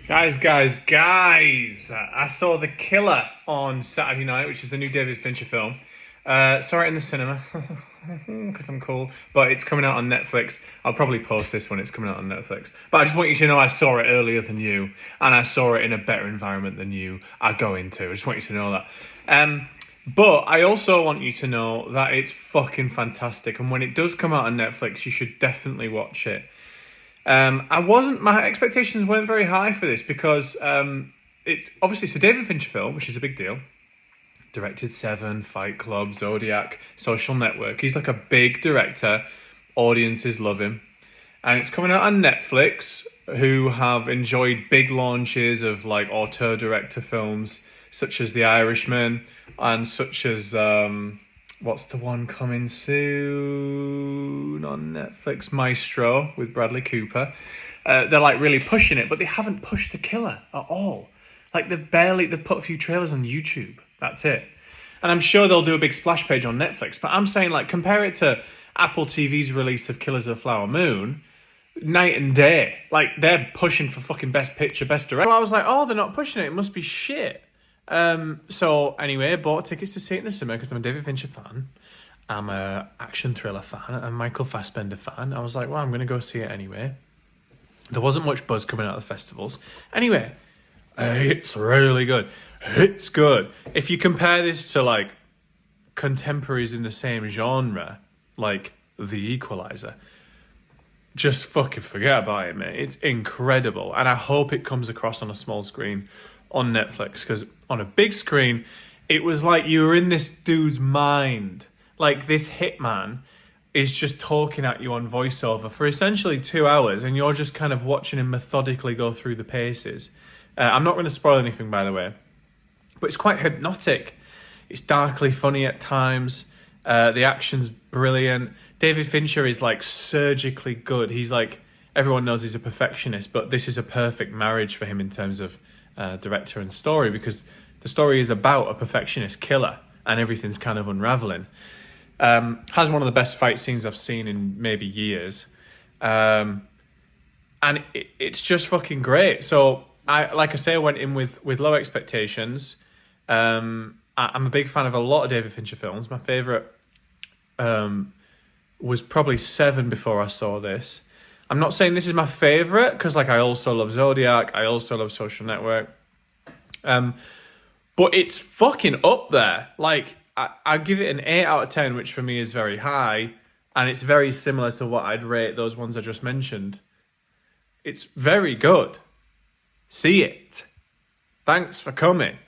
Guys! I saw The Killer on Saturday night, which is the new David Fincher film. Saw it in the cinema because I'm cool, but it's coming out on Netflix. I'll probably post this when it's coming out on Netflix. But I just want you to know I saw it earlier than you, and I saw it in a better environment than you are going to. I just want you to know that. But I also want you to know that it's fucking fantastic, and when it does come out on Netflix, you should definitely watch it. My expectations weren't very high for this because it's a David Fincher film, which is a big deal. Directed Seven, Fight Club, Zodiac, Social Network. He's like a big director. Audiences love him. And it's coming out on Netflix, who have enjoyed big launches of like auteur director films, such as The Irishman, and such as what's the one coming soon on Netflix? Maestro with Bradley Cooper. They're like really pushing it, but they haven't pushed The Killer at all. Like they've put a few trailers on YouTube. That's it. And I'm sure they'll do a big splash page on Netflix. But I'm saying, like, compare it to Apple TV's release of Killers of the Flower Moon. Night and day. Like, they're pushing for fucking Best Picture, Best Director. So I was like, oh, they're not pushing it. It must be shit. So anyway, I bought tickets to see it in the cinema because I'm a David Fincher fan. I'm a action thriller fan. I'm a Michael Fassbender fan. I was like, well, I'm going to go see it anyway. There wasn't much buzz coming out of the festivals. Anyway, it's really good. It's good. If you compare this to like contemporaries in the same genre, like The Equalizer, just fucking forget about it, mate. It's incredible. And I hope it comes across on a small screen on Netflix, because on a big screen, it was like you were in this dude's mind. Like this hitman is just talking at you on voiceover for essentially 2 hours, and you're just kind of watching him methodically go through the paces. I'm not going to spoil anything, by the way, but it's quite hypnotic. It's darkly funny at times. The action's brilliant. David Fincher is like surgically good. He's like, everyone knows he's a perfectionist, but this is a perfect marriage for him in terms of director and story, because the story is about a perfectionist killer and everything's kind of unraveling. Has one of the best fight scenes I've seen in maybe years. And it's just fucking great. So I went in with low expectations. I'm a big fan of a lot of David Fincher films. My favourite was probably Seven before I saw this. I'm not saying this is my favourite, because like I also love Zodiac, I also love Social Network. But it's fucking up there. Like, I give it an 8 out of 10, which for me is very high, and it's very similar to what I'd rate those ones I just mentioned. It's very good. See it. Thanks for coming.